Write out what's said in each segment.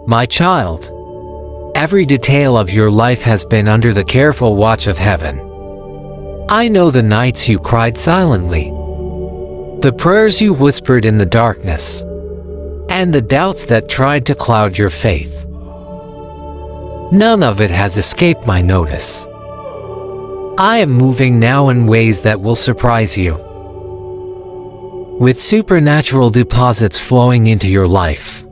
My child, every detail of your life has been under the careful watch of heaven. I know the nights you cried silently, the prayers you whispered in the darkness, and the doubts that tried to cloud your faith. None of it has escaped my notice. I am moving now in ways that will surprise you, with supernatural deposits flowing into your life,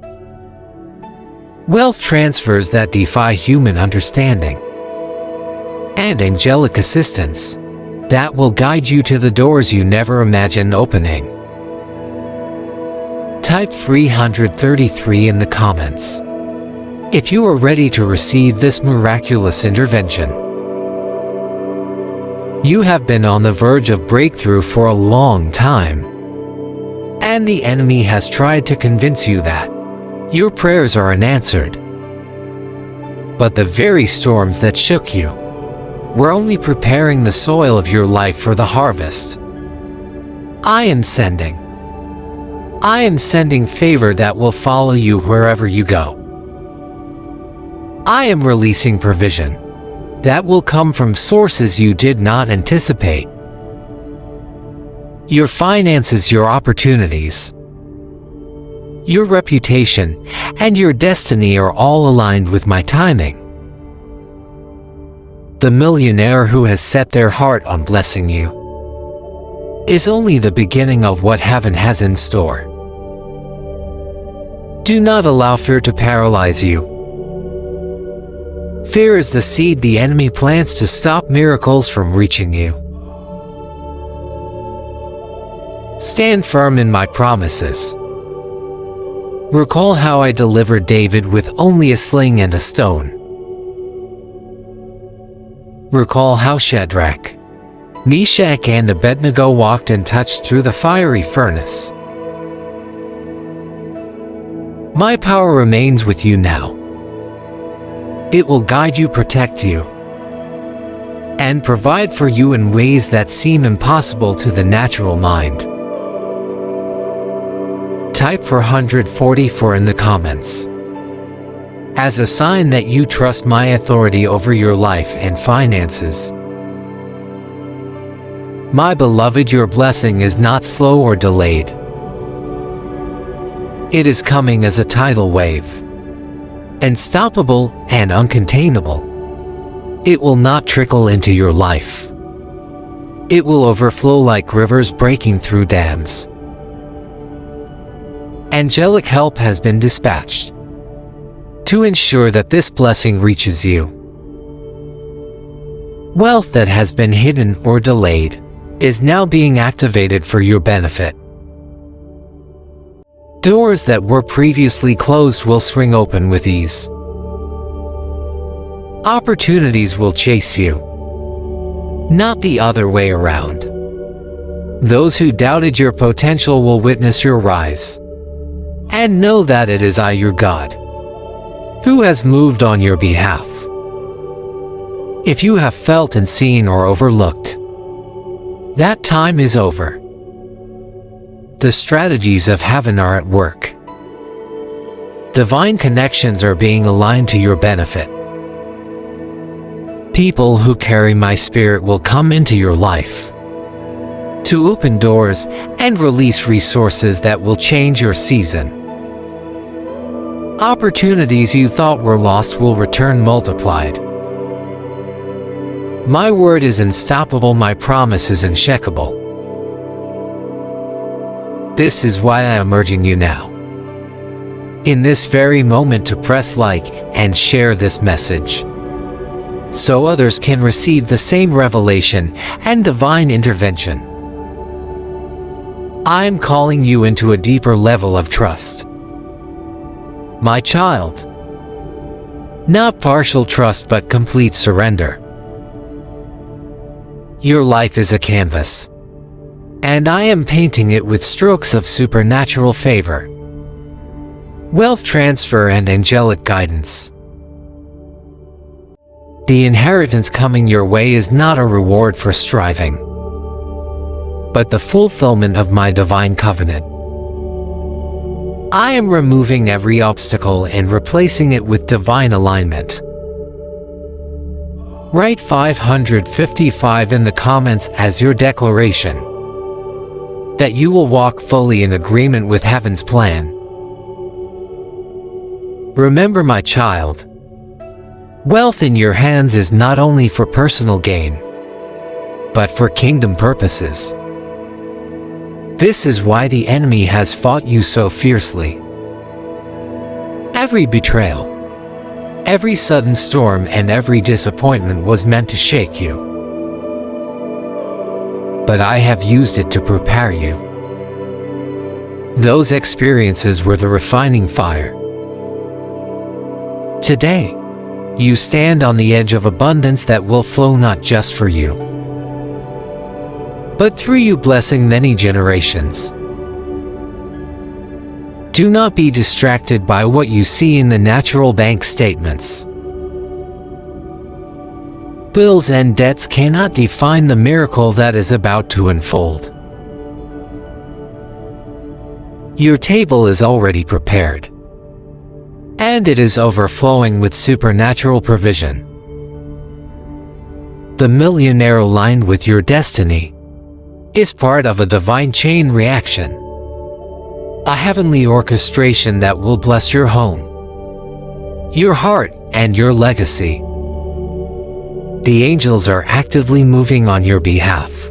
wealth transfers that defy human understanding, and angelic assistance that will guide you to the doors you never imagined opening. Type 333 in the comments if you are ready to receive this miraculous intervention. You have been on the verge of breakthrough for a long time, and the enemy has tried to convince you that your prayers are unanswered. But the very storms that shook you were only preparing the soil of your life for the harvest. I am sending favor that will follow you wherever you go. I am releasing provision that will come from sources you did not anticipate. Your finances, your opportunities, your reputation, and your destiny are all aligned with my timing. The millionaire who has set their heart on blessing you is only the beginning of what heaven has in store. Do not allow fear to paralyze you. Fear is the seed the enemy plants to stop miracles from reaching you. Stand firm in my promises. Recall how I delivered David with only a sling and a stone. Recall how Shadrach, Meshach, and Abednego walked and touched through the fiery furnace. My power remains with you now. It will guide you, protect you, and provide for you in ways that seem impossible to the natural mind. Type 444 in the comments as a sign that you trust my authority over your life and finances. My beloved, your blessing is not slow or delayed. It is coming as a tidal wave, unstoppable and uncontainable. It will not trickle into your life. It will overflow like rivers breaking through dams. Angelic help has been dispatched to ensure that this blessing reaches you. Wealth that has been hidden or delayed is now being activated for your benefit. Doors that were previously closed will swing open with ease. Opportunities will chase you, not the other way around. Those who doubted your potential will witness your rise, and know that it is I, your God, who has moved on your behalf. If you have felt unseen or overlooked, that time is over. The strategies of heaven are at work. Divine connections are being aligned to your benefit. People who carry my spirit will come into your life to open doors and release resources that will change your season. Opportunities you thought were lost will return multiplied. My word is unstoppable, my promise is unshakable. This is why I am urging you now, in this very moment, to press like and share this message, so others can receive the same revelation and divine intervention. I am calling you into a deeper level of trust. My child, not partial trust but complete surrender. Your life is a canvas, and I am painting it with strokes of supernatural favor, wealth transfer, and angelic guidance. The inheritance coming your way is not a reward for striving, but the fulfillment of my divine covenant. I am removing every obstacle and replacing it with divine alignment. Write 555 in the comments as your declaration that you will walk fully in agreement with heaven's plan. Remember, my child, wealth in your hands is not only for personal gain, but for kingdom purposes. This is why the enemy has fought you so fiercely. Every betrayal, every sudden storm, and every disappointment was meant to shake you. But I have used it to prepare you. Those experiences were the refining fire. Today, you stand on the edge of abundance that will flow not just for you, but through you, blessing many generations. Do not be distracted by what you see in the natural bank statements. Bills and debts cannot define the miracle that is about to unfold. Your table is already prepared, and it is overflowing with supernatural provision. The millionaire aligned with your destiny is part of a divine chain reaction, a heavenly orchestration that will bless your home, your heart, and your legacy. The angels are actively moving on your behalf,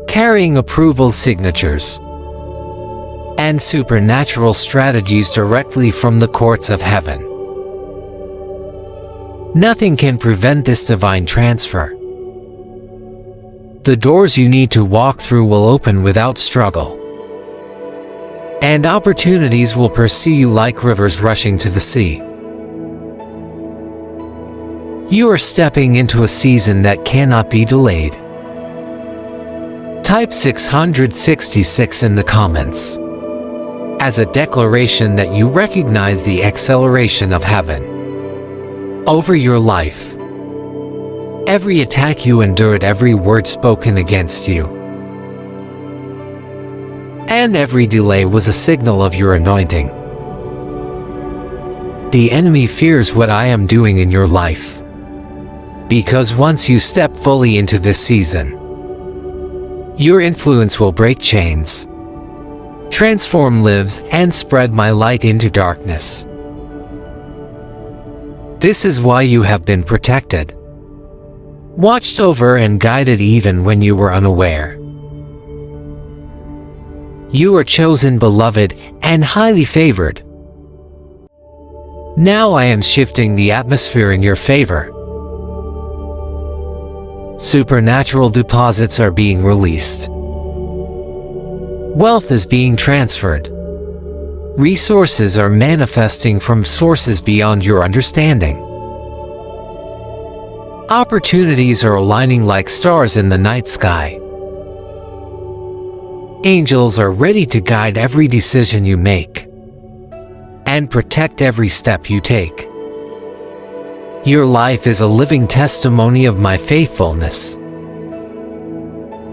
carrying approval signatures and supernatural strategies directly from the courts of heaven. Nothing can prevent this divine transfer. The doors you need to walk through will open without struggle, and opportunities will pursue you like rivers rushing to the sea. You are stepping into a season that cannot be delayed. Type 666 in the comments as a declaration that you recognize the acceleration of heaven over your life. Every attack you endured, every word spoken against you, and every delay was a signal of your anointing. The enemy fears what I am doing in your life, because once you step fully into this season, your influence will break chains, transform lives, and spread my light into darkness. This is why you have been protected, watched over, and guided even when you were unaware. You are chosen, beloved, and highly favored. Now I am shifting the atmosphere in your favor. Supernatural deposits are being released. Wealth is being transferred. Resources are manifesting from sources beyond your understanding. Opportunities are aligning like stars in the night sky. Angels are ready to guide every decision you make and protect every step you take. Your life is a living testimony of my faithfulness.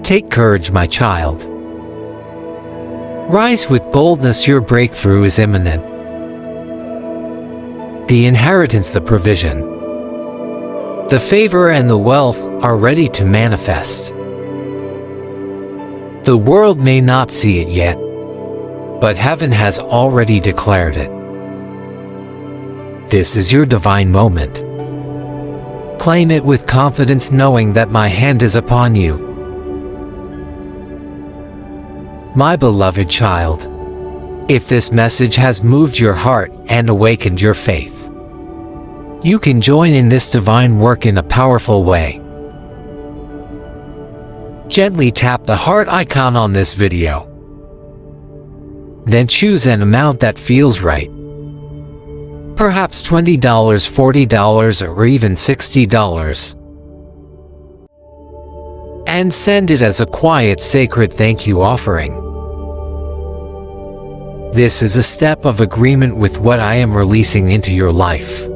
Take courage, my child. Rise with boldness, your breakthrough is imminent. The inheritance, the provision, the favor, and the wealth are ready to manifest. The world may not see it yet, but heaven has already declared it. This is your divine moment. Claim it with confidence, knowing that my hand is upon you. My beloved child, if this message has moved your heart and awakened your faith, you can join in this divine work in a powerful way. Gently tap the heart icon on this video. Then choose an amount that feels right. Perhaps $20, $40, or even $60. And send it as a quiet, sacred thank you offering. This is a step of agreement with what I am releasing into your life.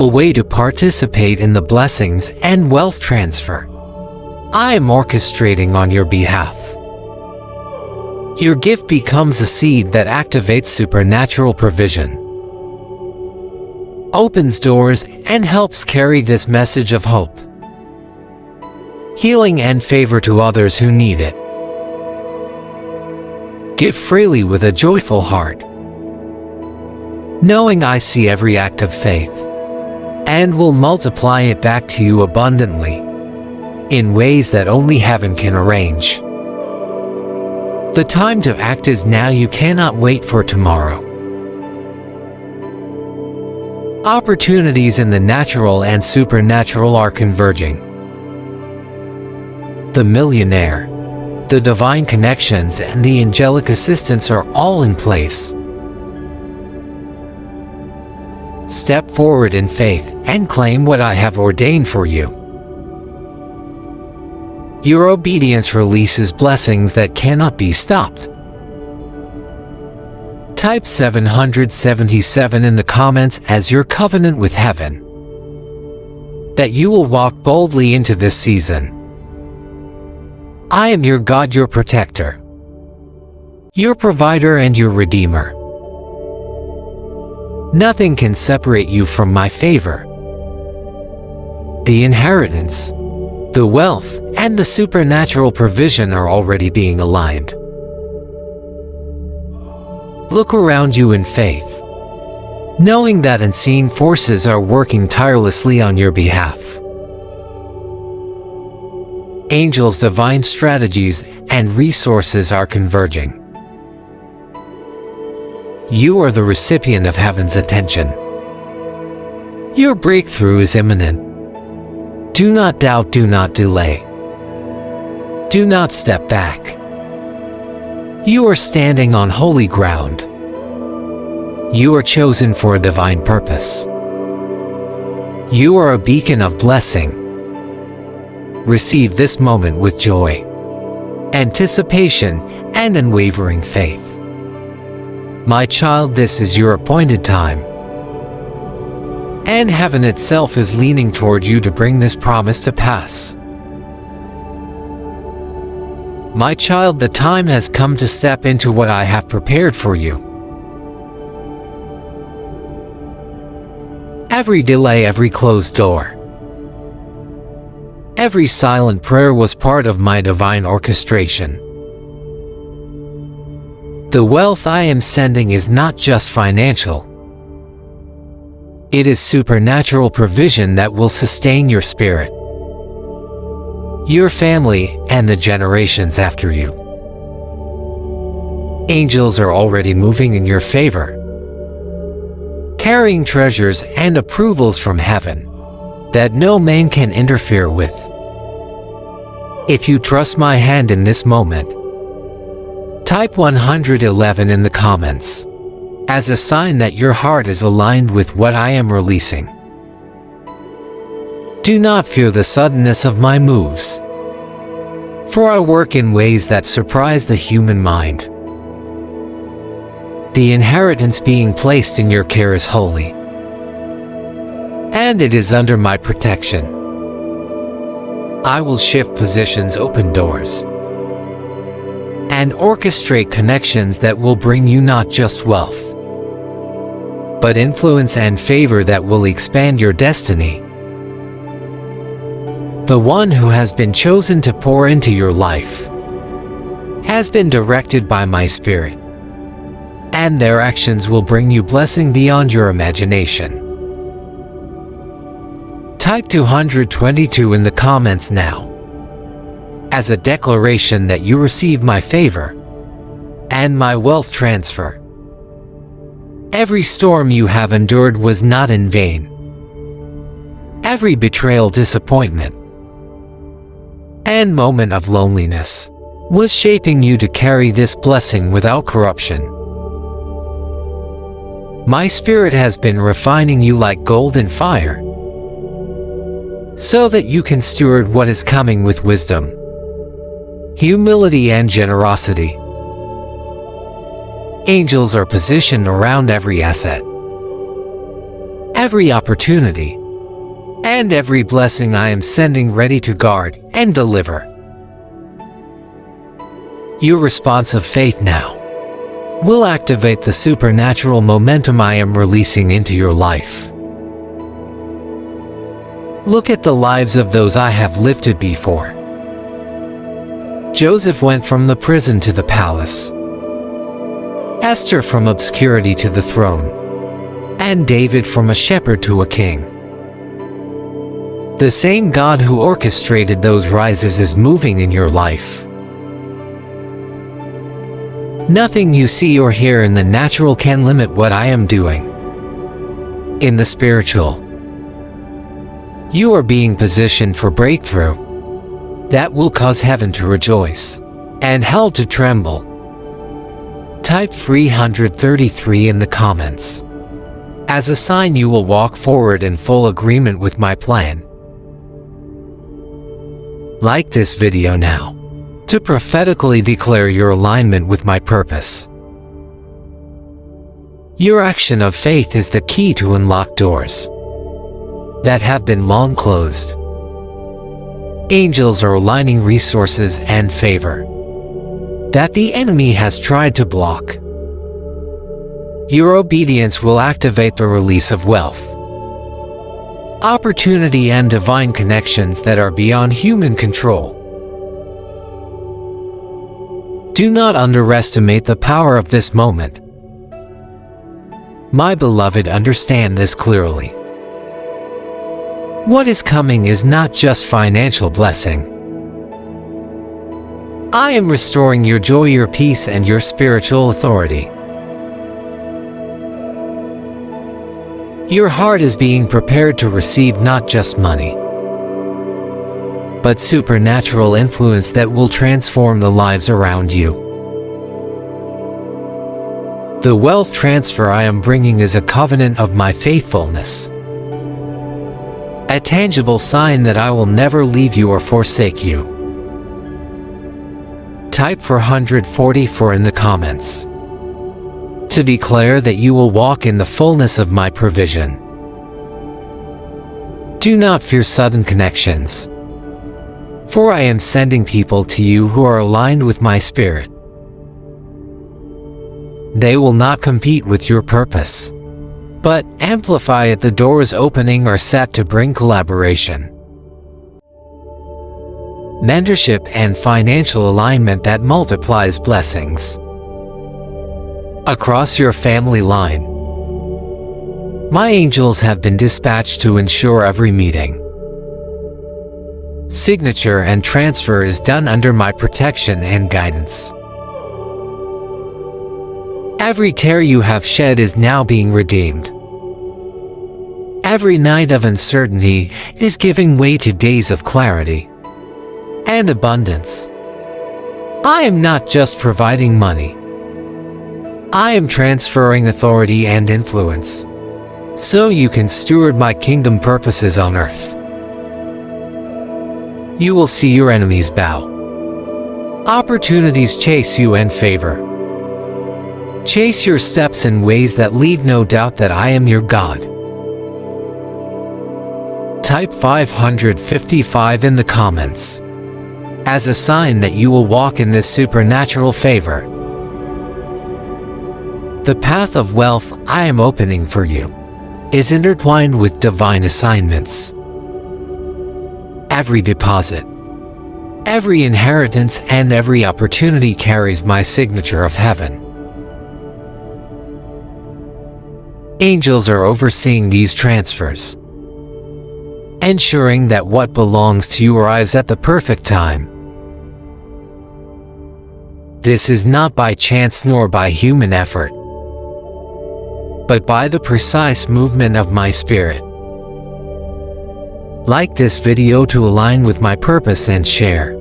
A way to participate in the blessings and wealth transfer I am orchestrating on your behalf. Your gift becomes a seed that activates supernatural provision, opens doors, and helps carry this message of hope, healing, and favor to others who need it. Give freely with a joyful heart, knowing I see every act of faith and will multiply it back to you abundantly in ways that only heaven can arrange. The time to act is now. You cannot wait for tomorrow. Opportunities in the natural and supernatural are converging. The millionaire, the divine connections, and the angelic assistance are all in place. Step forward in faith and claim what I have ordained for you. Your obedience releases blessings that cannot be stopped. Type 777 in the comments as your covenant with heaven, that you will walk boldly into this season. I am your God, your protector, your provider, and your redeemer. Nothing can separate you from my favor. The inheritance, the wealth, and the supernatural provision are already being aligned. Look around you in faith, knowing that unseen forces are working tirelessly on your behalf. Angels' divine strategies and resources are converging. You are the recipient of heaven's attention. Your breakthrough is imminent. Do not doubt, do not delay. Do not step back. You are standing on holy ground. You are chosen for a divine purpose. You are a beacon of blessing. Receive this moment with joy, anticipation, and unwavering faith. My child, this is your appointed time, and heaven itself is leaning toward you to bring this promise to pass. My child, the time has come to step into what I have prepared for you. Every delay, every closed door, every silent prayer was part of my divine orchestration. The wealth I am sending is not just financial. It is supernatural provision that will sustain your spirit, your family, and the generations after you. Angels are already moving in your favor, carrying treasures and approvals from heaven that no man can interfere with. If you trust my hand in this moment, type 111 in the comments as a sign that your heart is aligned with what I am releasing. Do not fear the suddenness of my moves, for I work in ways that surprise the human mind. The inheritance being placed in your care is holy, and it is under my protection. I will shift positions, open doors, and orchestrate connections that will bring you not just wealth, but influence and favor that will expand your destiny. The one who has been chosen to pour into your life has been directed by my Spirit, and their actions will bring you blessing beyond your imagination. Type 222 in the comments now as a declaration that you receive my favor and my wealth transfer. Every storm you have endured was not in vain. Every betrayal, disappointment, and moment of loneliness was shaping you to carry this blessing without corruption. My Spirit has been refining you like gold in fire, so that you can steward what is coming with wisdom, humility, and generosity. Angels are positioned around every asset, every opportunity, and every blessing I am sending, ready to guard and deliver. Your response of faith now will activate the supernatural momentum I am releasing into your life. Look at the lives of those I have lifted before. Joseph went from the prison to the palace, Esther from obscurity to the throne, and David from a shepherd to a king. The same God who orchestrated those rises is moving in your life. Nothing you see or hear in the natural can limit what I am doing in the spiritual. You are being positioned for breakthrough that will cause heaven to rejoice and hell to tremble. Type 333 in the comments as a sign you will walk forward in full agreement with my plan. Like this video now to prophetically declare your alignment with my purpose. Your action of faith is the key to unlock doors that have been long closed. Angels are aligning resources and favor that the enemy has tried to block. Your obedience will activate the release of wealth, opportunity, and divine connections that are beyond human control. Do not underestimate the power of this moment. My beloved, understand this clearly. What is coming is not just financial blessing. I am restoring your joy, your peace, and your spiritual authority. Your heart is being prepared to receive not just money, but supernatural influence that will transform the lives around you. The wealth transfer I am bringing is a covenant of my faithfulness, a tangible sign that I will never leave you or forsake you. Type 444 in the comments to declare that you will walk in the fullness of my provision. Do not fear sudden connections, for I am sending people to you who are aligned with my spirit. They will not compete with your purpose, but amplify it. The doors opening are set to bring collaboration, mentorship, and financial alignment that multiplies blessings across your family line. My angels have been dispatched to ensure every meeting, signature, and transfer is done under my protection and guidance. Every tear you have shed is now being redeemed. Every night of uncertainty is giving way to days of clarity and abundance. I am not just providing money. I am transferring authority and influence, so you can steward my kingdom purposes on earth. You will see your enemies bow. Opportunities chase you and favor. Chase your steps in ways that leave no doubt that I am your God. Type 555 in the comments as a sign that you will walk in this supernatural favor. The path of wealth I am opening for you is intertwined with divine assignments. Every deposit, every inheritance, and every opportunity carries my signature of heaven. Angels are overseeing these transfers, ensuring that what belongs to you arrives at the perfect time. This is not by chance nor by human effort, but by the precise movement of my spirit. Like this video to align with my purpose and share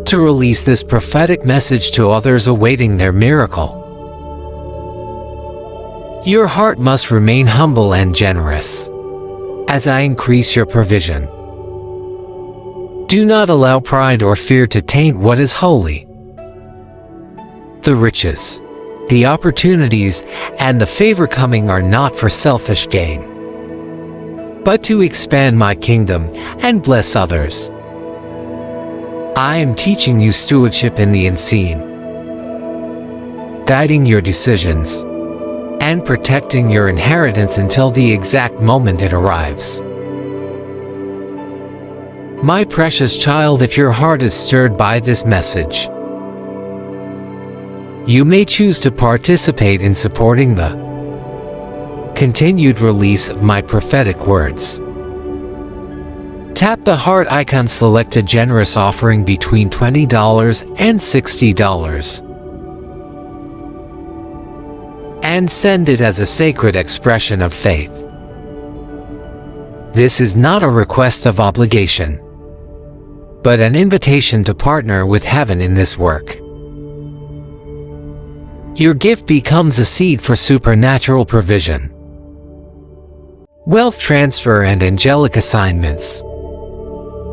to release this prophetic message to others awaiting their miracle. Your heart must remain humble and generous as I increase your provision. Do not allow pride or fear to taint what is holy. The riches, the opportunities, and the favor coming are not for selfish gain, but to expand my kingdom and bless others. I am teaching you stewardship in the unseen, guiding your decisions, and protecting your inheritance until the exact moment it arrives. My precious child, if your heart is stirred by this message, you may choose to participate in supporting the continued release of my prophetic words. Tap the heart icon, select a generous offering between $20 and $60, and send it as a sacred expression of faith. This is not a request of obligation, but an invitation to partner with heaven in this work. Your gift becomes a seed for supernatural provision, wealth transfer, and angelic assignments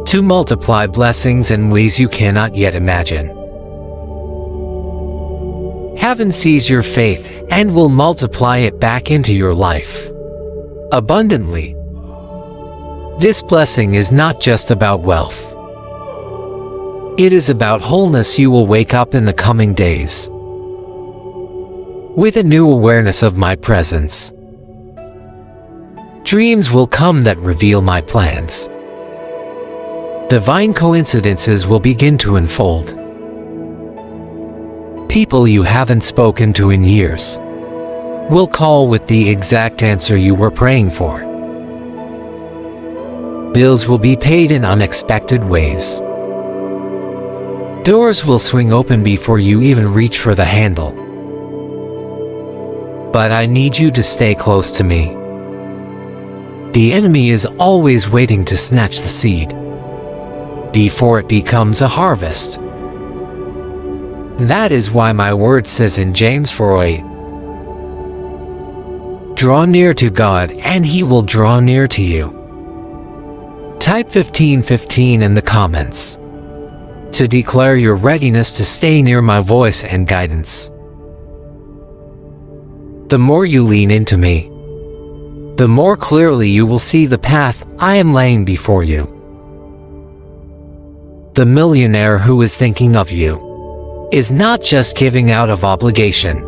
to multiply blessings in ways you cannot yet imagine. Heaven sees your faith and will multiply it back into your life abundantly. This blessing is not just about wealth. It is about wholeness. You will wake up in the coming days with a new awareness of my presence. Dreams will come that reveal my plans. Divine coincidences will begin to unfold. People you haven't spoken to in years will call with the exact answer you were praying for. Bills will be paid in unexpected ways. Doors will swing open before you even reach for the handle. But I need you to stay close to me. The enemy is always waiting to snatch the seed before it becomes a harvest. That is why my word says in James 4:8, draw near to God and He will draw near to you. Type 1515 in the comments to declare your readiness to stay near my voice and guidance. The more you lean into me, the more clearly you will see the path I am laying before you. The millionaire who is thinking of you is not just giving out of obligation.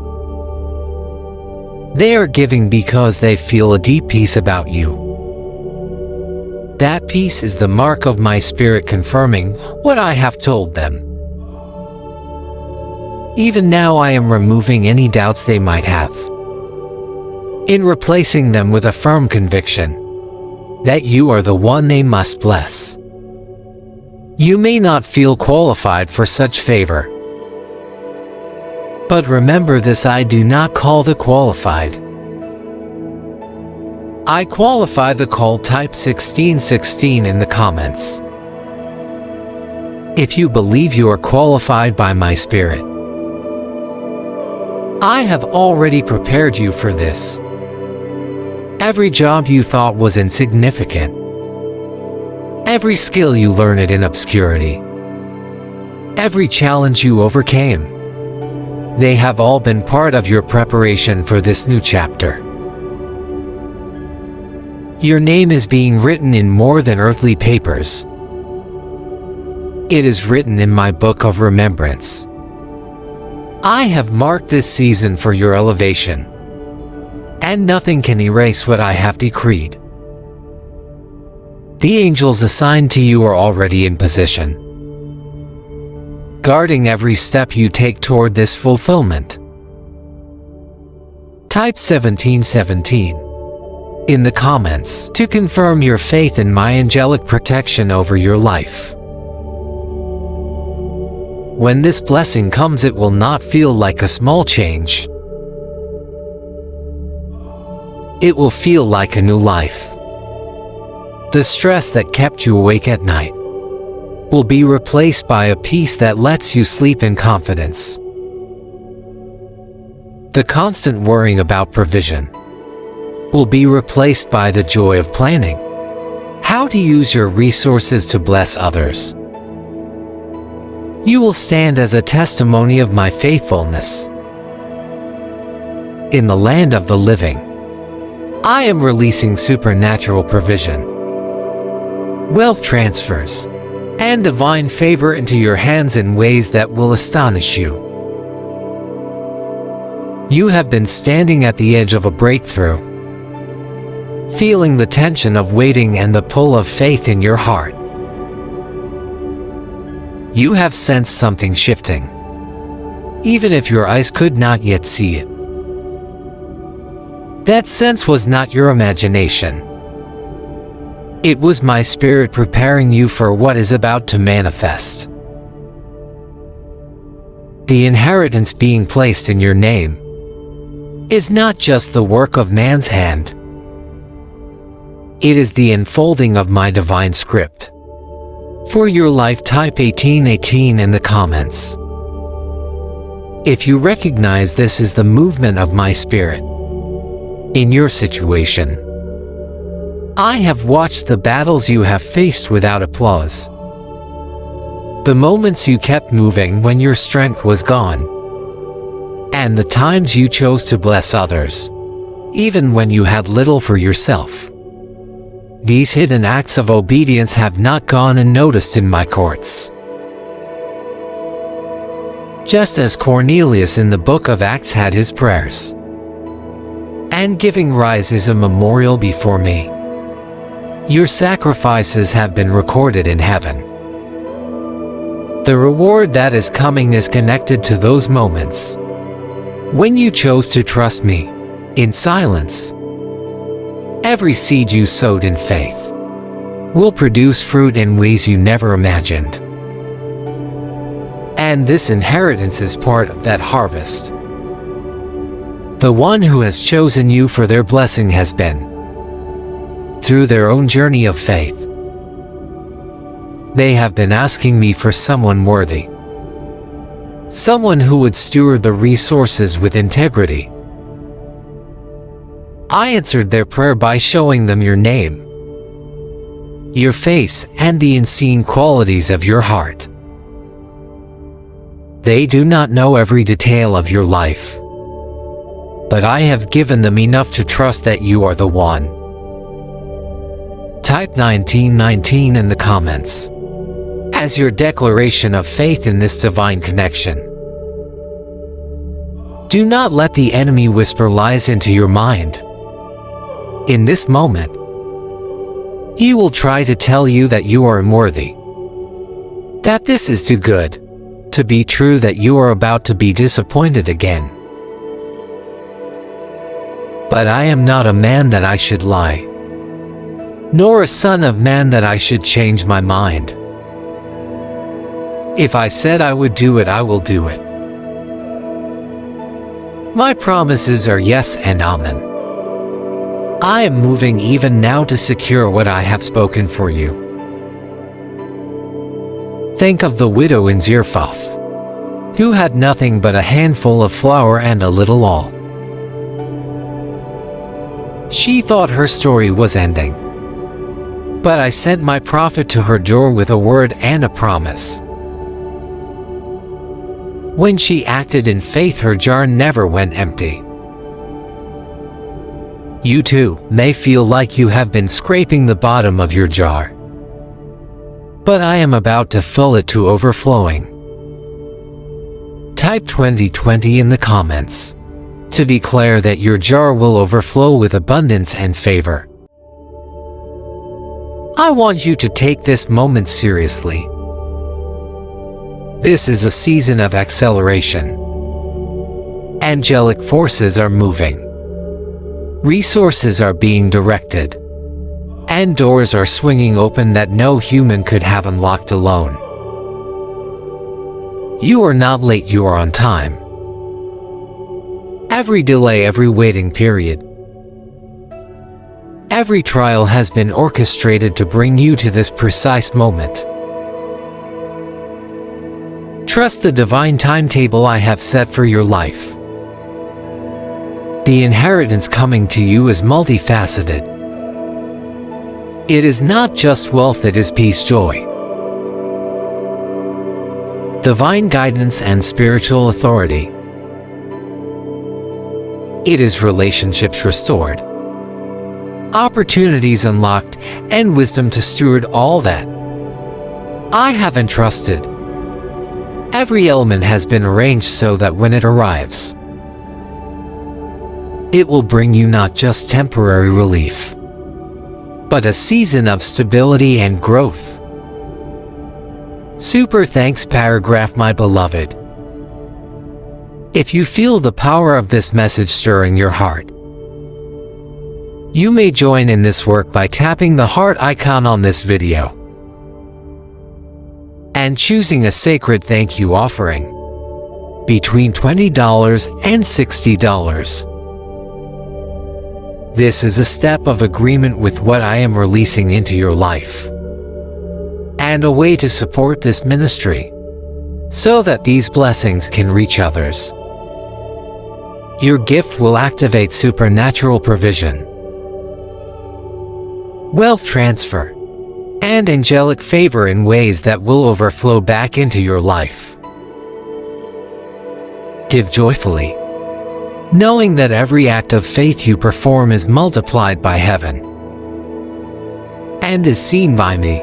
They are giving because they feel a deep peace about you. That peace is the mark of my spirit confirming what I have told them. Even now I am removing any doubts they might have, in replacing them with a firm conviction that you are the one they must bless. You may not feel qualified for such favor, but remember this: I do not call the qualified. I qualify the call. Type 1616 in the comments if you believe you are qualified by my Spirit. I have already prepared you for this. Every job you thought was insignificant, every skill you learned in obscurity, every challenge you overcame, they have all been part of your preparation for this new chapter. Your name is being written in more than earthly papers. It is written in my book of remembrance. I have marked this season for your elevation, and nothing can erase what I have decreed. The angels assigned to you are already in position, guarding every step you take toward this fulfillment. Type 1717 in the comments to confirm your faith in my angelic protection over your life. When this blessing comes, it will not feel like a small change. It will feel like a new life. The stress that kept you awake at night will be replaced by a peace that lets you sleep in confidence. The constant worrying about provision will be replaced by the joy of planning how to use your resources to bless others. You will stand as a testimony of my faithfulness. In the land of the living, I am releasing supernatural provision, wealth transfers, and divine favor into your hands in ways that will astonish you. You have been standing at the edge of a breakthrough, feeling the tension of waiting and the pull of faith in your heart. You have sensed something shifting, even if your eyes could not yet see it. That sense was not your imagination. It was my spirit preparing you for what is about to manifest. The inheritance being placed in your name is not just the work of man's hand. It is the unfolding of my divine script. For your life, type 1818 in the comments. If you recognize this is the movement of my spirit in your situation. I have watched the battles you have faced without applause. The moments you kept moving when your strength was gone. And the times you chose to bless others, even when you had little for yourself. These hidden acts of obedience have not gone unnoticed in my courts. Just as Cornelius in the book of Acts had his prayers and giving rise is a memorial before me, your sacrifices have been recorded in heaven. The reward that is coming is connected to those moments when you chose to trust me in silence. Every seed you sowed in faith will produce fruit in ways you never imagined. And this inheritance is part of that harvest. The one who has chosen you for their blessing has been through their own journey of faith. They have been asking me for someone worthy, someone who would steward the resources with integrity. I answered their prayer by showing them your name, your face, and the unseen qualities of your heart. They do not know every detail of your life, but I have given them enough to trust that you are the one. Type 1919 in the comments as your declaration of faith in this divine connection. Do not let the enemy whisper lies into your mind. In this moment, he will try to tell you that you are unworthy, that this is too good to be true, that you are about to be disappointed again. But I am not a man that I should lie, nor a son of man that I should change my mind. If I said I would do it, I will do it. My promises are yes and amen. I am moving even now to secure what I have spoken for you. Think of the widow in Zarephath, who had nothing but a handful of flour and a little oil. She thought her story was ending. But I sent my prophet to her door with a word and a promise. When she acted in faith, her jar never went empty. You too may feel like you have been scraping the bottom of your jar, but I am about to fill it to overflowing. Type 2020 in the comments to declare that your jar will overflow with abundance and favor. I want you to take this moment seriously. This is a season of acceleration. Angelic forces are moving. Resources are being directed. And doors are swinging open that no human could have unlocked alone. You are not late, you are on time. Every delay, every waiting period, every trial has been orchestrated to bring you to this precise moment. Trust the divine timetable I have set for your life. The inheritance coming to you is multifaceted. It is not just wealth, it is peace, joy, divine guidance, and spiritual authority. It is relationships restored, opportunities unlocked, and wisdom to steward all that I have entrusted. Every element has been arranged so that when it arrives, it will bring you not just temporary relief, but a season of stability and growth. Super thanks paragraph, my beloved. If you feel the power of this message stirring your heart, you may join in this work by tapping the heart icon on this video and choosing a sacred thank you offering between $20 and $60. This is a step of agreement with what I am releasing into your life, and a way to support this ministry so that these blessings can reach others. Your gift will activate supernatural provision, wealth transfer, and angelic favor in ways that will overflow back into your life. Give joyfully, knowing that every act of faith you perform is multiplied by heaven and is seen by me.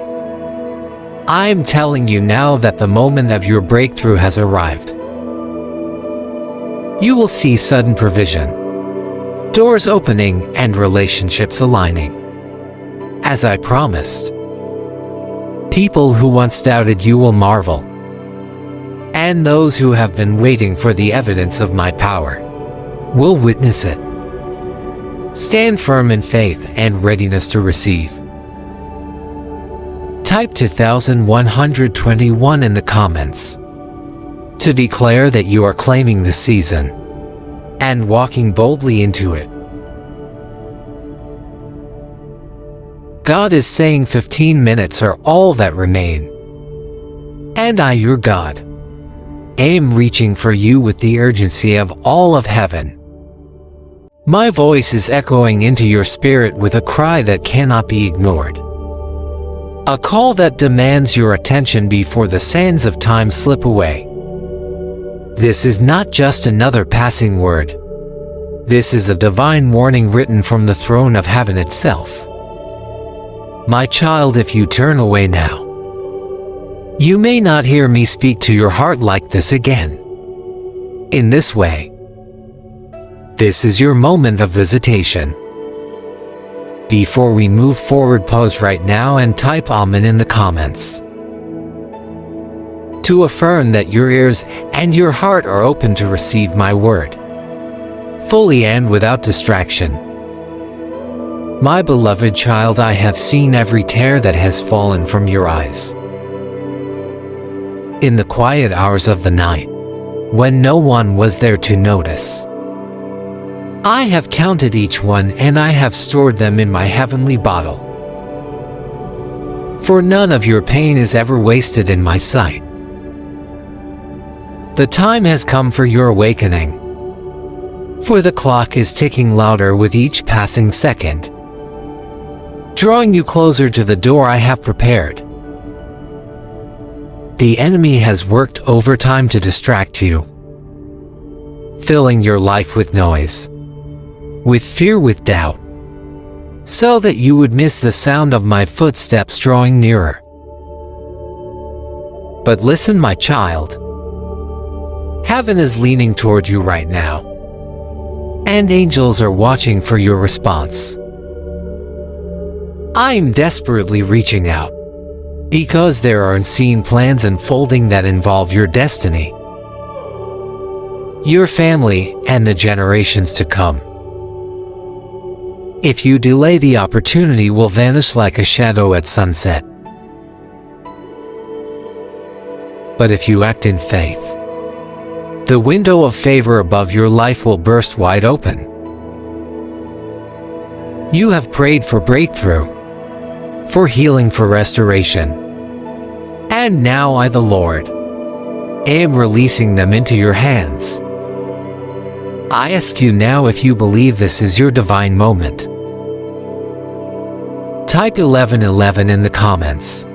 I am telling you now that the moment of your breakthrough has arrived. You will see sudden provision, doors opening, and relationships aligning. As I promised, people who once doubted you will marvel, and those who have been waiting for the evidence of my power will witness it. Stand firm in faith and readiness to receive. Type 2121 in the comments to declare that you are claiming the season and walking boldly into it. God is saying 15 minutes are all that remain. And I, your God, am reaching for you with the urgency of all of heaven. My voice is echoing into your spirit with a cry that cannot be ignored. A call that demands your attention before the sands of time slip away. This is not just another passing word. This is a divine warning written from the throne of heaven itself. My child, if you turn away now, you may not hear me speak to your heart like this again. In this way, this is your moment of visitation. Before we move forward, pause right now and type Amen in the comments to affirm that your ears and your heart are open to receive my word, fully and without distraction. My beloved child, I have seen every tear that has fallen from your eyes. In the quiet hours of the night, when no one was there to notice, I have counted each one and I have stored them in my heavenly bottle. For none of your pain is ever wasted in my sight. The time has come for your awakening, for the clock is ticking louder with each passing second, drawing you closer to the door I have prepared. The enemy has worked overtime to distract you, filling your life with noise, with fear, with doubt, so that you would miss the sound of my footsteps drawing nearer. But listen, my child. Heaven is leaning toward you right now, and angels are watching for your response. I am desperately reaching out, because there are unseen plans unfolding that involve your destiny, your family, and the generations to come. If you delay, the opportunity will vanish like a shadow at sunset. But if you act in faith, the window of favor above your life will burst wide open. You have prayed for breakthrough, for healing, for restoration. And now I, the Lord, am releasing them into your hands. I ask you now if you believe this is your divine moment. Type 1111 in the comments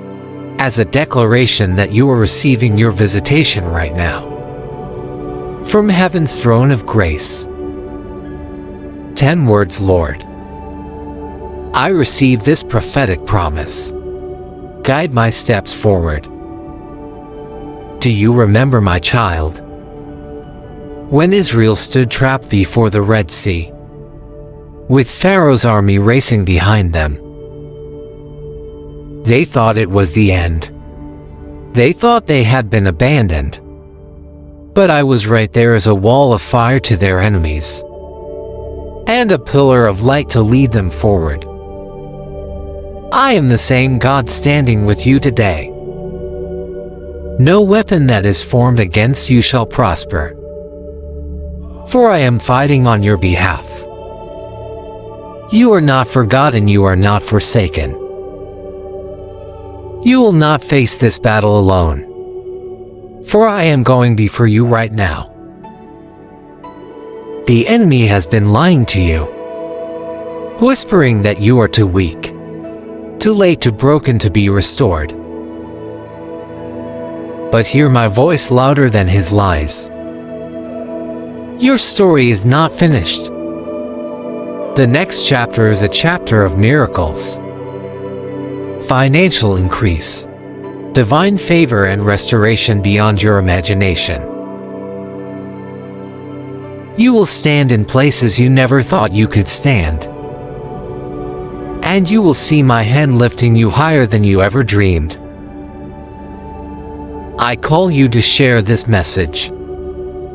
as a declaration that you are receiving your visitation right now from heaven's throne of grace. 10 words. Lord, I receive this prophetic promise. Guide my steps forward. Do you remember, my child, when Israel stood trapped before the Red Sea, with Pharaoh's army racing behind them? They thought it was the end. They thought they had been abandoned. But I was right there as a wall of fire to their enemies, and a pillar of light to lead them forward. I am the same God standing with you today. No weapon that is formed against you shall prosper, for I am fighting on your behalf. You are not forgotten, you are not forsaken. You will not face this battle alone, for I am going before you right now. The enemy has been lying to you, whispering that you are too weak, too late, too broken to be restored. But hear my voice louder than his lies. Your story is not finished. The next chapter is a chapter of miracles, financial increase, divine favor, and restoration beyond your imagination. You will stand in places you never thought you could stand, and you will see my hand lifting you higher than you ever dreamed. I call you to share this message,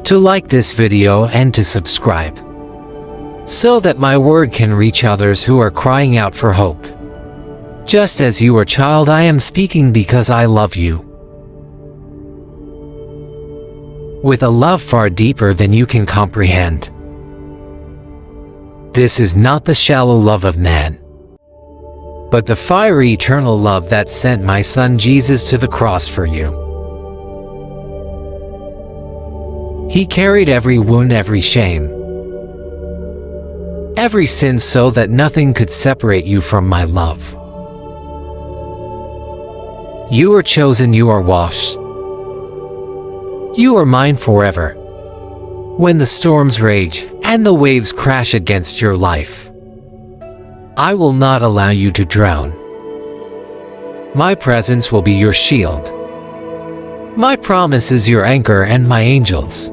to like this video, and to subscribe, so that my word can reach others who are crying out for hope. Just as you are, child, I am speaking because I love you, with a love far deeper than you can comprehend. This is not the shallow love of man, but the fiery eternal love that sent my son Jesus to the cross for you. He carried every wound, every shame, every sin, so that nothing could separate you from my love. You are chosen, you are washed. You are mine forever. When the storms rage and the waves crash against your life, I will not allow you to drown. My presence will be your shield. My promise is your anchor, and my angels,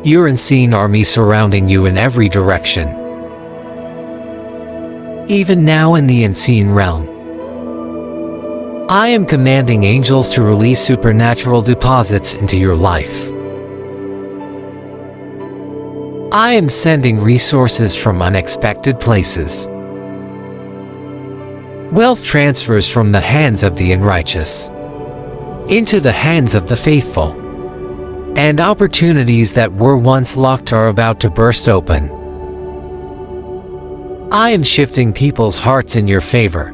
your unseen army, surrounding you in every direction. Even now in the unseen realm, I am commanding angels to release supernatural deposits into your life. I am sending resources from unexpected places. Wealth transfers from the hands of the unrighteous into the hands of the faithful, and opportunities that were once locked are about to burst open. I am shifting people's hearts in your favor,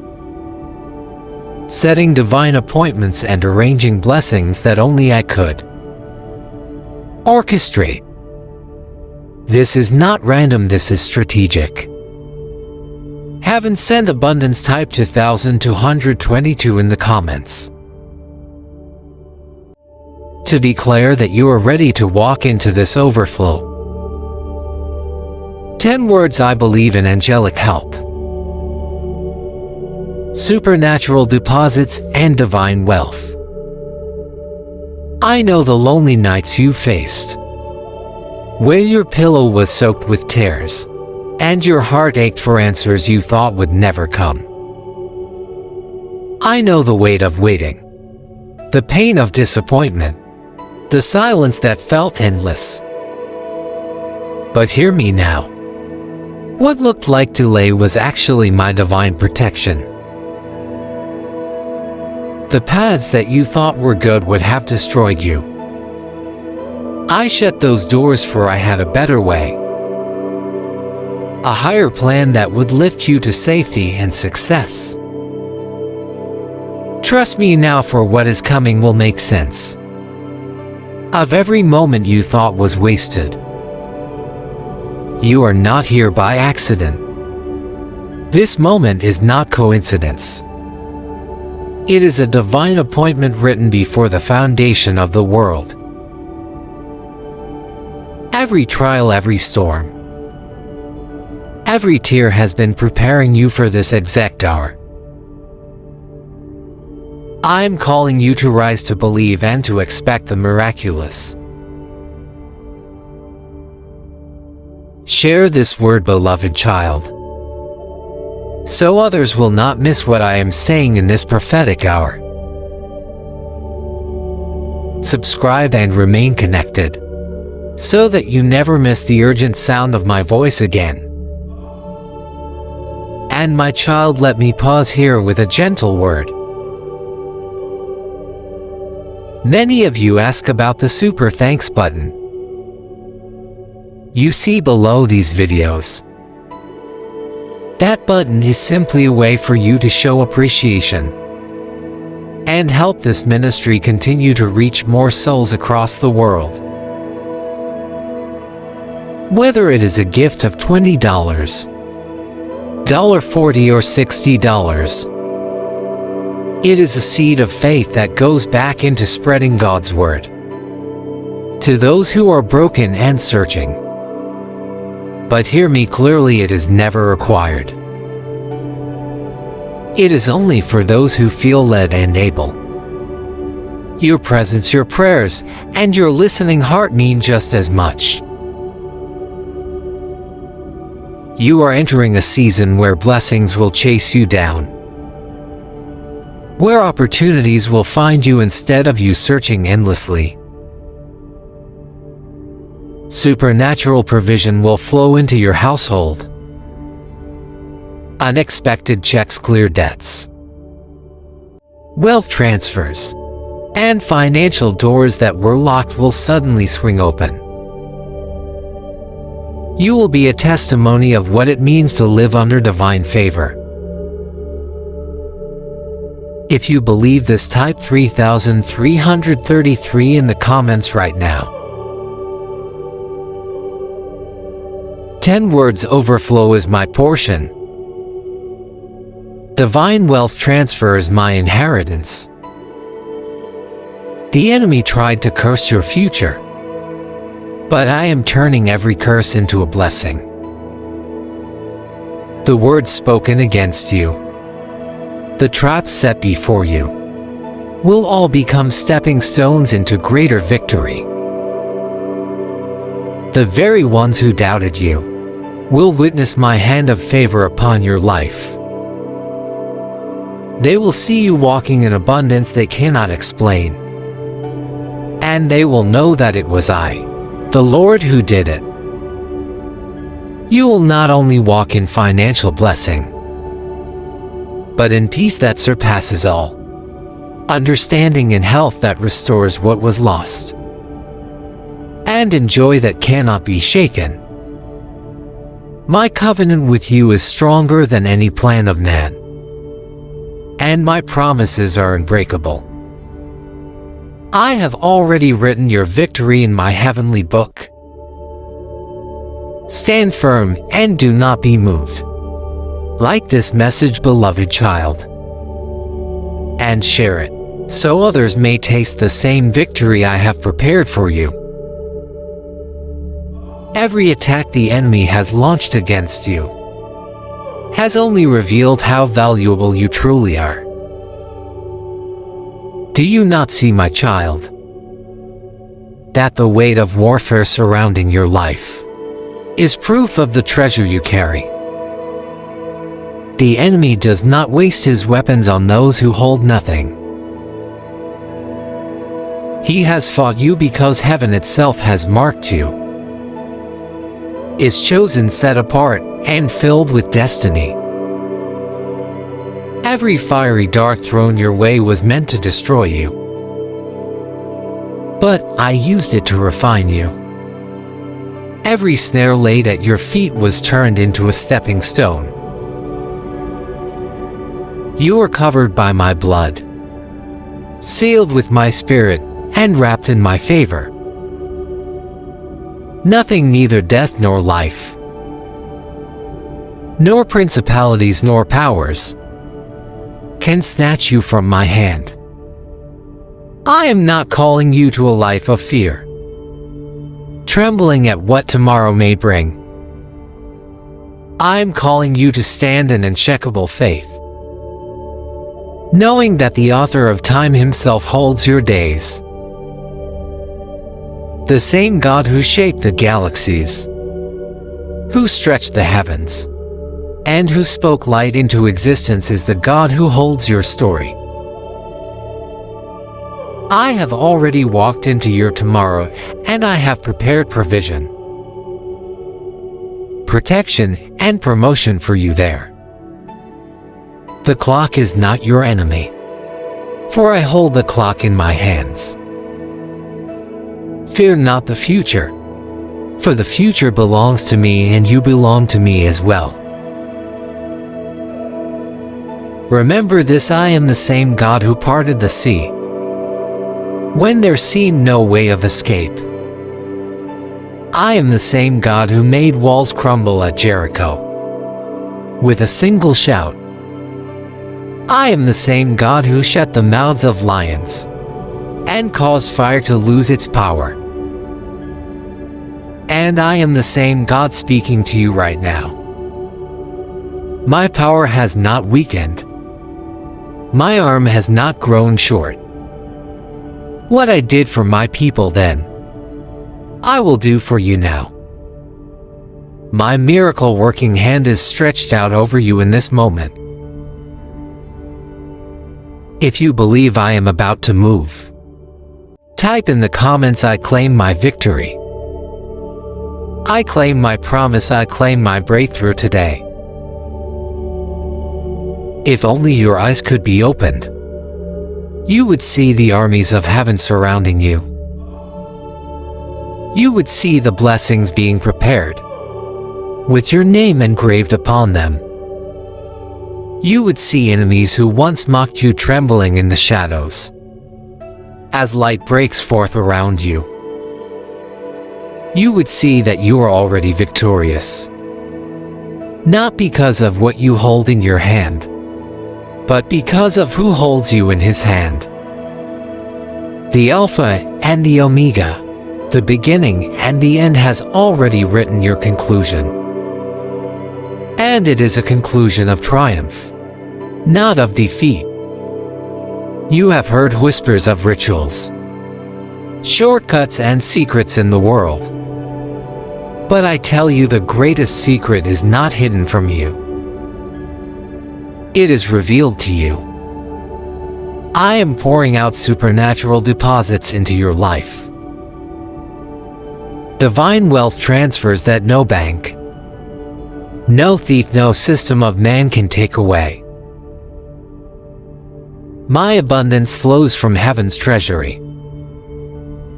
setting divine appointments and arranging blessings that only I could orchestrate. This is not random, this is strategic. Heaven send abundance. Type 2222 in the comments to declare that you are ready to walk into this overflow. 10 words: I believe in angelic help, supernatural deposits, and divine wealth. I know the lonely nights you faced, where your pillow was soaked with tears, and your heart ached for answers you thought would never come. I know the weight of waiting, the pain of disappointment, the silence that felt endless. But hear me now. What looked like delay was actually my divine protection. The paths that you thought were good would have destroyed you. I shut those doors, for I had a better way, a higher plan that would lift you to safety and success. Trust me now, for what is coming will make sense of every moment you thought was wasted. You are not here by accident. This moment is not coincidence. It is a divine appointment written before the foundation of the world. Every trial, every storm, every tear has been preparing you for this exact hour. I'm calling you to rise, to believe, and to expect the miraculous. Share this word, beloved child, so others will not miss what I am saying in this prophetic hour. Subscribe and remain connected, so that you never miss the urgent sound of my voice again. And my child, let me pause here with a gentle word. Many of you ask about the super thanks button you see below these videos. That button is simply a way for you to show appreciation and help this ministry continue to reach more souls across the world. Whether it is a gift of $20, $40 or $60, it is a seed of faith that goes back into spreading God's word to those who are broken and searching. But hear me clearly, it is never required. It is only for those who feel led and able. Your presence, your prayers, and your listening heart mean just as much. You are entering a season where blessings will chase you down, where opportunities will find you instead of you searching endlessly. Supernatural provision will flow into your household. Unexpected checks clear debts. Wealth transfers and financial doors that were locked will suddenly swing open. You will be a testimony of what it means to live under divine favor. If you believe this, type 3333 in the comments right now. 10 words: overflow is my portion. Divine wealth transfer is my inheritance. The enemy tried to curse your future, but I am turning every curse into a blessing. The words spoken against you, the traps set before you, will all become stepping stones into greater victory. The very ones who doubted you will witness my hand of favor upon your life. They will see you walking in abundance they cannot explain, and they will know that it was I, the Lord, who did it. You will not only walk in financial blessing, but in peace that surpasses all understanding, and health that restores what was lost, and in joy that cannot be shaken. My covenant with you is stronger than any plan of man, and my promises are unbreakable. I have already written your victory in my heavenly book. Stand firm and do not be moved. Like this message, beloved child, and share it, so others may taste the same victory I have prepared for you. Every attack the enemy has launched against you has only revealed how valuable you truly are. Do you not see, my child, that the weight of warfare surrounding your life is proof of the treasure you carry? The enemy does not waste his weapons on those who hold nothing. He has fought you because heaven itself has marked you, is chosen, set apart, and filled with destiny. Every fiery dart thrown your way was meant to destroy you, but I used it to refine you. Every snare laid at your feet was turned into a stepping stone. You are covered by my blood, sealed with my spirit, and wrapped in my favor. Nothing, neither death nor life, nor principalities nor powers, can snatch you from my hand. I am not calling you to a life of fear, trembling at what tomorrow may bring. I am calling you to stand in unshakable faith, knowing that the author of time himself holds your days. The same God who shaped the galaxies, who stretched the heavens, and who spoke light into existence is the God who holds your story. I have already walked into your tomorrow, and I have prepared provision, protection, and promotion for you there. The clock is not your enemy, for I hold the clock in my hands. Fear not the future, for the future belongs to me and you belong to me as well. Remember this: I am the same God who parted the sea when there seemed no way of escape. I am the same God who made walls crumble at Jericho with a single shout. I am the same God who shut the mouths of lions and caused fire to lose its power. And I am the same God speaking to you right now. My power has not weakened. My arm has not grown short. What I did for my people then, I will do for you now. My miracle-working hand is stretched out over you in this moment. If you believe I am about to move, type in the comments, I claim my victory. I claim my promise. I claim my breakthrough today. If only your eyes could be opened, you would see the armies of heaven surrounding you. You would see the blessings being prepared, with your name engraved upon them. You would see enemies who once mocked you trembling in the shadows, as light breaks forth around you. You would see that you are already victorious, not because of what you hold in your hand, but because of who holds you in his hand. The Alpha and the Omega, the beginning and the end, has already written your conclusion. And it is a conclusion of triumph, not of defeat. You have heard whispers of rituals, shortcuts, and secrets in the world. But I tell you, the greatest secret is not hidden from you. It is revealed to you. I am pouring out supernatural deposits into your life. Divine wealth transfers that no bank, no thief, no system of man can take away. My abundance flows from heaven's treasury,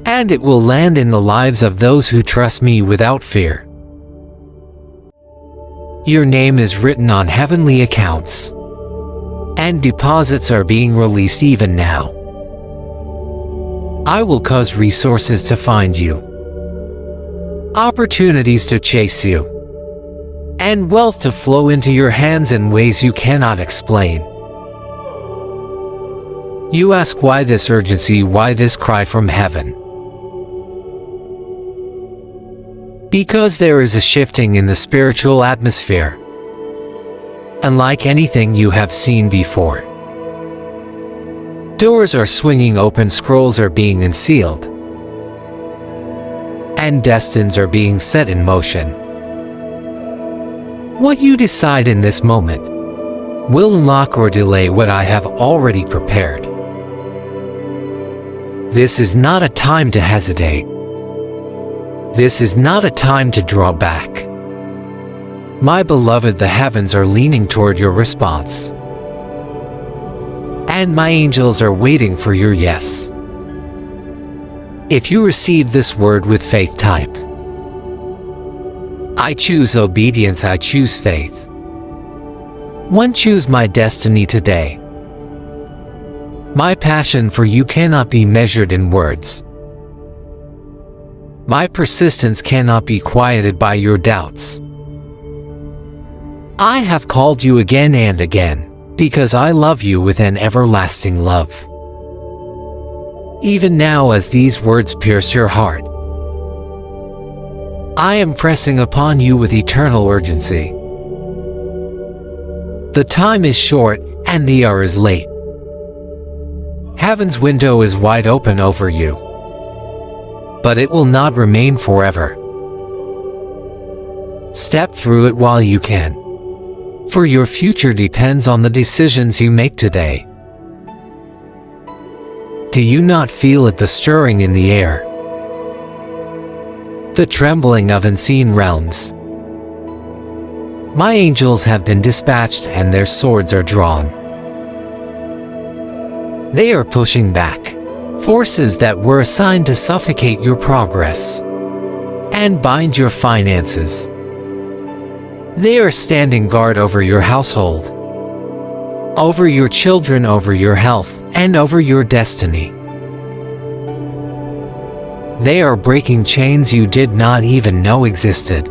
and it will land in the lives of those who trust me without fear. Your name is written on heavenly accounts, and deposits are being released even now. I will cause resources to find you, opportunities to chase you, and wealth to flow into your hands in ways you cannot explain. You ask, why this urgency, why this cry from heaven? Because there is a shifting in the spiritual atmosphere, unlike anything you have seen before. Doors are swinging open, scrolls are being unsealed, and destinies are being set in motion. What you decide in this moment will unlock or delay what I have already prepared. This is not a time to hesitate. This is not a time to draw back. My beloved, the heavens are leaning toward your response, and my angels are waiting for your yes. If you receive this word with faith, type, I choose obedience, I choose faith. One, choose my destiny today. My passion for you cannot be measured in words. My persistence cannot be quieted by your doubts. I have called you again and again, because I love you with an everlasting love. Even now, as these words pierce your heart, I am pressing upon you with eternal urgency. The time is short, and the hour is late. Heaven's window is wide open over you, but it will not remain forever. Step through it while you can, for your future depends on the decisions you make today. Do you not feel it, the stirring in the air, the trembling of unseen realms? My angels have been dispatched and their swords are drawn. They are pushing back forces that were assigned to suffocate your progress and bind your finances. They are standing guard over your household, over your children, over your health, and over your destiny. They are breaking chains you did not even know existed.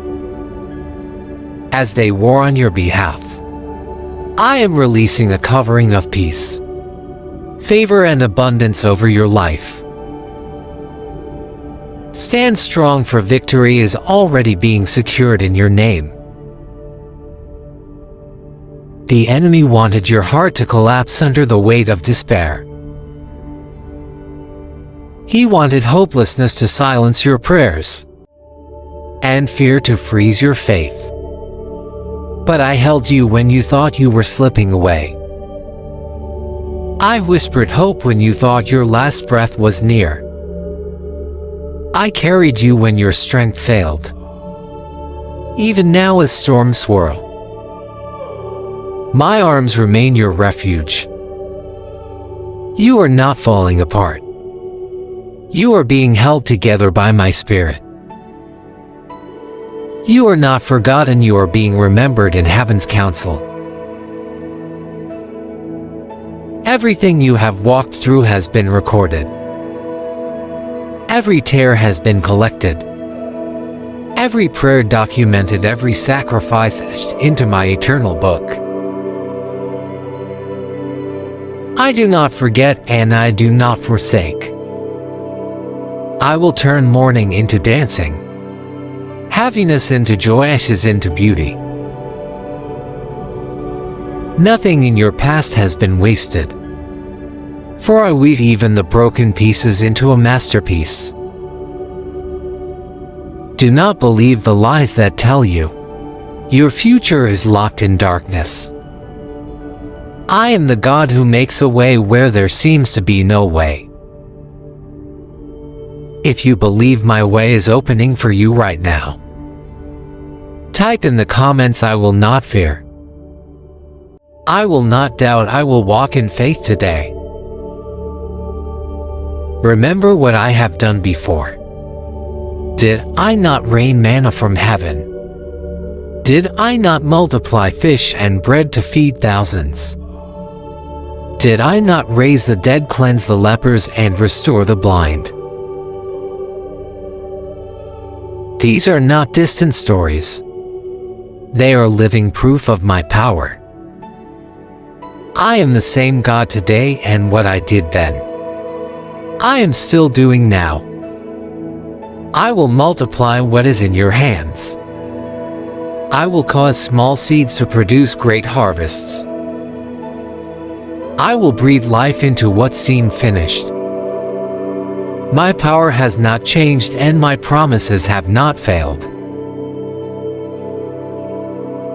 As they war on your behalf, I am releasing a covering of peace, favor, and abundance over your life. Stand strong, for victory is already being secured in your name. The enemy wanted your heart to collapse under the weight of despair. He wanted hopelessness to silence your prayers and fear to freeze your faith. But I held you when you thought you were slipping away. I whispered hope when you thought your last breath was near. I carried you when your strength failed. Even now as storms swirl, my arms remain your refuge. You are not falling apart. You are being held together by my spirit. You are not forgotten, you are being remembered in heaven's council. Everything you have walked through has been recorded. Every tear has been collected. Every prayer documented, every sacrifice etched into my eternal book. I do not forget and I do not forsake. I will turn mourning into dancing, happiness into joy, ashes into beauty. Nothing in your past has been wasted, for I weave even the broken pieces into a masterpiece. Do not believe the lies that tell you your future is locked in darkness. I am the God who makes a way where there seems to be no way. If you believe my way is opening for you right now, type in the comments, I will not fear. I will not doubt, I will walk in faith today. Remember what I have done before. Did I not rain manna from heaven? Did I not multiply fish and bread to feed thousands? Did I not raise the dead, cleanse the lepers, and restore the blind? These are not distant stories. They are living proof of my power. I am the same God today, and what I did then, I am still doing now. I will multiply what is in your hands. I will cause small seeds to produce great harvests. I will breathe life into what seemed finished. My power has not changed and my promises have not failed.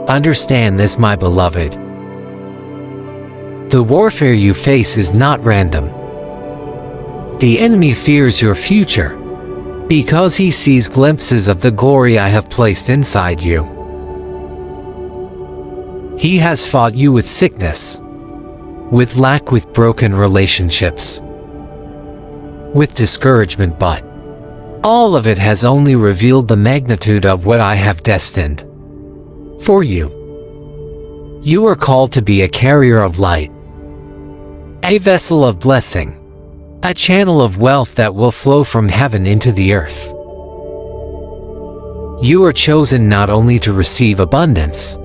Understand this, my beloved. The warfare you face is not random. The enemy fears your future because he sees glimpses of the glory I have placed inside you. He has fought you with sickness, with lack, with broken relationships, with discouragement, but all of it has only revealed the magnitude of what I have destined for you. You are called to be a carrier of light, a vessel of blessing, a channel of wealth that will flow from heaven into the earth. You are chosen not only to receive abundance,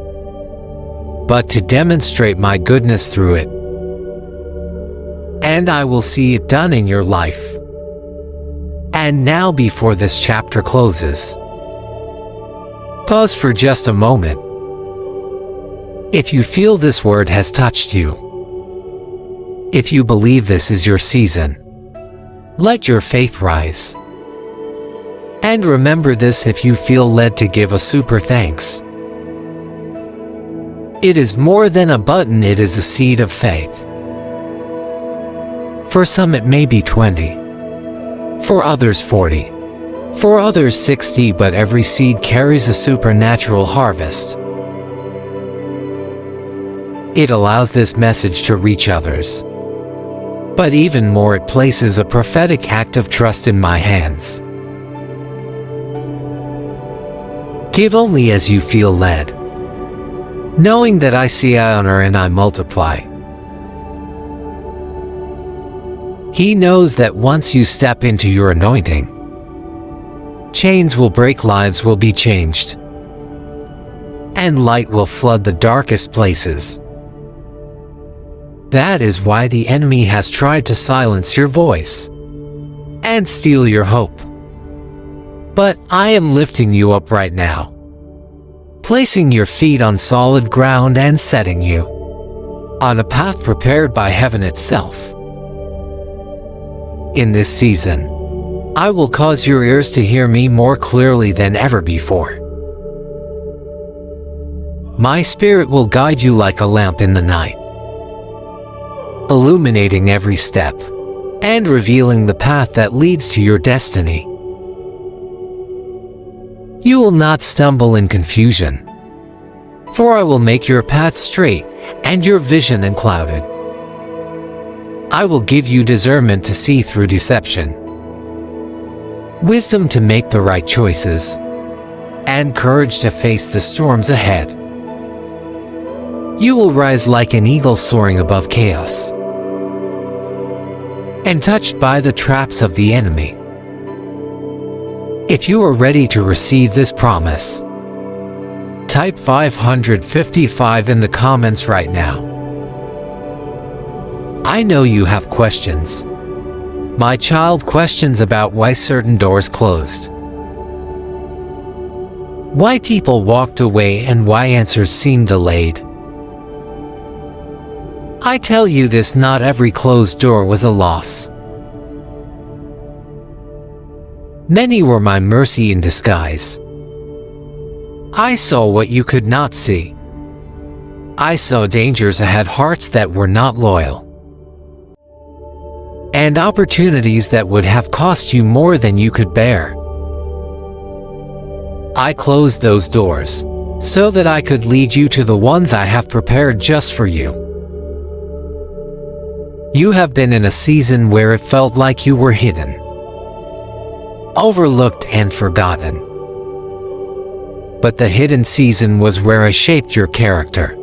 but to demonstrate my goodness through it. And I will see it done in your life. And now, before this chapter closes, pause for just a moment. If you feel this word has touched you, If you believe this is your season, let your faith rise. And remember this: if you feel led to give a super thanks, it is more than a button, it is a seed of faith. For some it may be 20, for others 40, for others 60, but every seed carries a supernatural harvest. It allows this message to reach others. But even more, it places a prophetic act of trust in my hands. Give only as you feel led, knowing that I see, I honor, and I multiply. He knows that once you step into your anointing, chains will break, lives will be changed, and light will flood the darkest places. That is why the enemy has tried to silence your voice and steal your hope. But I am lifting you up right now, placing your feet on solid ground and setting you on a path prepared by heaven itself. In this season, I will cause your ears to hear me more clearly than ever before. My spirit will guide you like a lamp in the night, illuminating every step and revealing the path that leads to your destiny. You will not stumble in confusion, for I will make your path straight and your vision unclouded. I will give you discernment to see through deception, wisdom to make the right choices, and courage to face the storms ahead. You will rise like an eagle soaring above chaos, untouched by the traps of the enemy. If you are ready to receive this promise, type 555 in the comments right now. I know you have questions, my child, questions about why certain doors closed, why people walked away, and why answers seem delayed. I tell you this: not every closed door was a loss. Many were my mercy in disguise. I saw what you could not see. I saw dangers ahead, hearts that were not loyal, and opportunities that would have cost you more than you could bear. I closed those doors so that I could lead you to the ones I have prepared just for you. You have been in a season where it felt like you were hidden, overlooked, and forgotten. But the hidden season was where I shaped your character,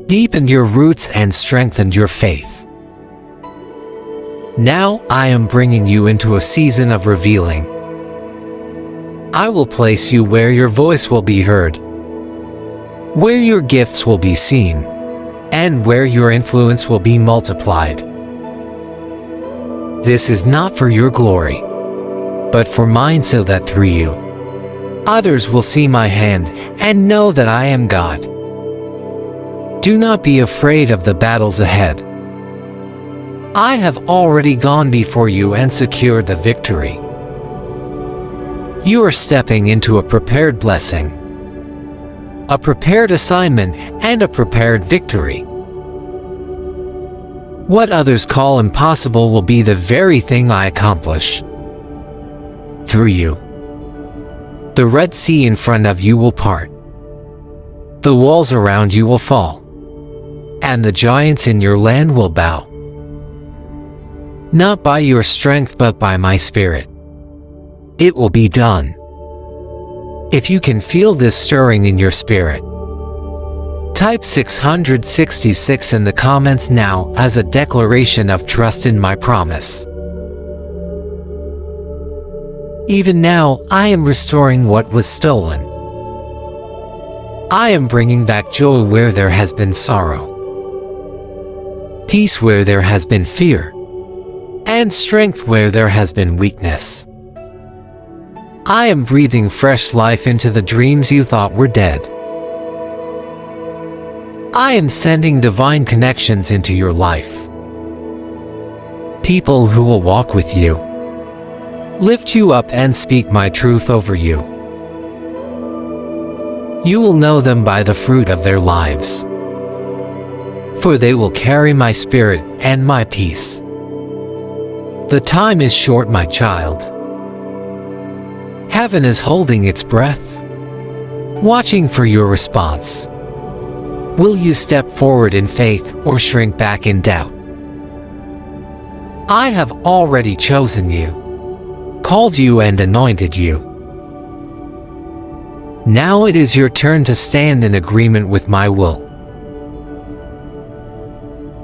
deepened your roots, and strengthened your faith. Now I am bringing you into a season of revealing. I will place you where your voice will be heard, where your gifts will be seen, and where your influence will be multiplied. This is not for your glory, but for mine, so that through you, others will see my hand and know that I am God. Do not be afraid of the battles ahead. I have already gone before you and secured the victory. You are stepping into a prepared blessing, a prepared assignment, and a prepared victory. What others call impossible will be the very thing I accomplish through you. The Red Sea in front of you will part, the walls around you will fall, and the giants in your land will bow. Not by your strength, but by my Spirit. It will be done. If you can feel this stirring in your spirit, type 666 in the comments now as a declaration of trust in my promise. Even now, I am restoring what was stolen. I am bringing back joy where there has been sorrow, peace where there has been fear, and strength where there has been weakness. I am breathing fresh life into the dreams you thought were dead. I am sending divine connections into your life. People who will walk with you, lift you up and speak my truth over you. You will know them by the fruit of their lives, for they will carry my spirit and my peace. The time is short, my child. Heaven is holding its breath, watching for your response. Will you step forward in faith or shrink back in doubt? I have already chosen you, called you and anointed you. Now it is your turn to stand in agreement with my will.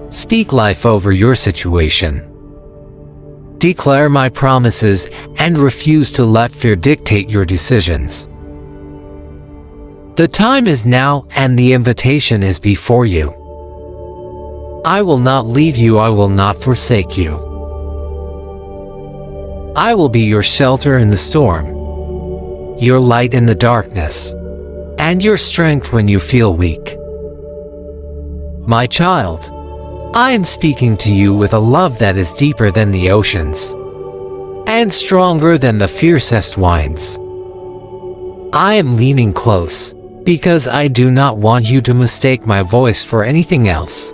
Speak life over your situation. Declare my promises and refuse to let fear dictate your decisions. The time is now and the invitation is before you. I will not leave you, I will not forsake you. I will be your shelter in the storm, your light in the darkness, and your strength when you feel weak. My child, I am speaking to you with a love that is deeper than the oceans and stronger than the fiercest winds. I am leaning close because I do not want you to mistake my voice for anything else.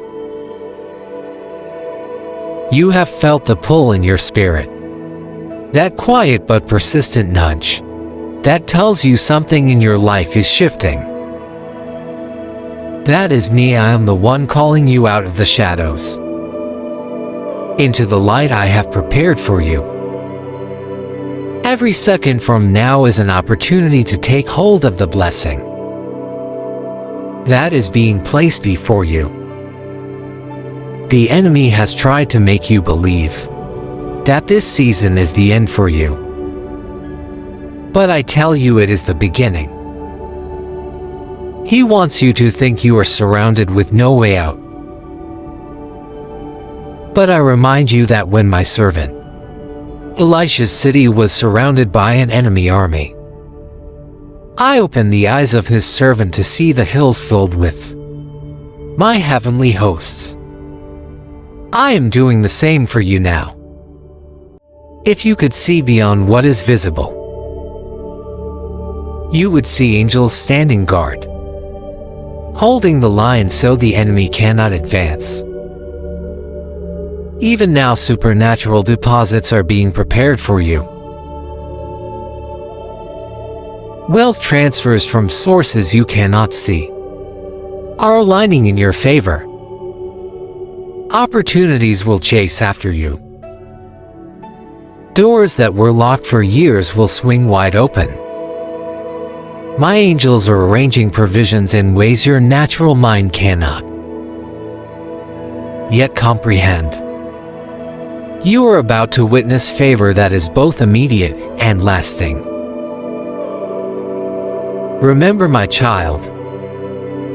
You have felt the pull in your spirit, that quiet but persistent nudge that tells you something in your life is shifting. That is me. I am the one calling you out of the shadows into the light I have prepared for you. Every second from now is an opportunity to take hold of the blessing that is being placed before you. The enemy has tried to make you believe that this season is the end for you. But I tell you, it is the beginning. He wants you to think you are surrounded with no way out. But I remind you that when my servant Elisha's city was surrounded by an enemy army, I opened the eyes of his servant to see the hills filled with my heavenly hosts. I am doing the same for you now. If you could see beyond what is visible, you would see angels standing guard, holding the line so the enemy cannot advance. Even now, supernatural deposits are being prepared for you. Wealth transfers from sources you cannot see are aligning in your favor. Opportunities will chase after you. Doors that were locked for years will swing wide open. My angels are arranging provisions in ways your natural mind cannot yet comprehend. You are about to witness favor that is both immediate and lasting. Remember, my child,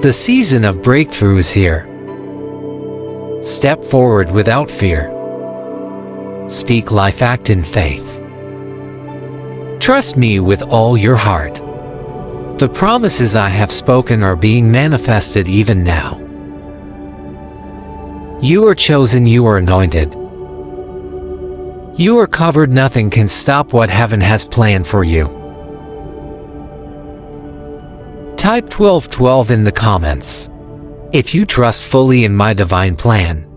the season of breakthrough is here. Step forward without fear. Speak life, act in faith. Trust me with all your heart. The promises I have spoken are being manifested even now. You are chosen, you are anointed. You are covered, nothing can stop what heaven has planned for you. Type 1212 in the comments if you trust fully in my divine plan.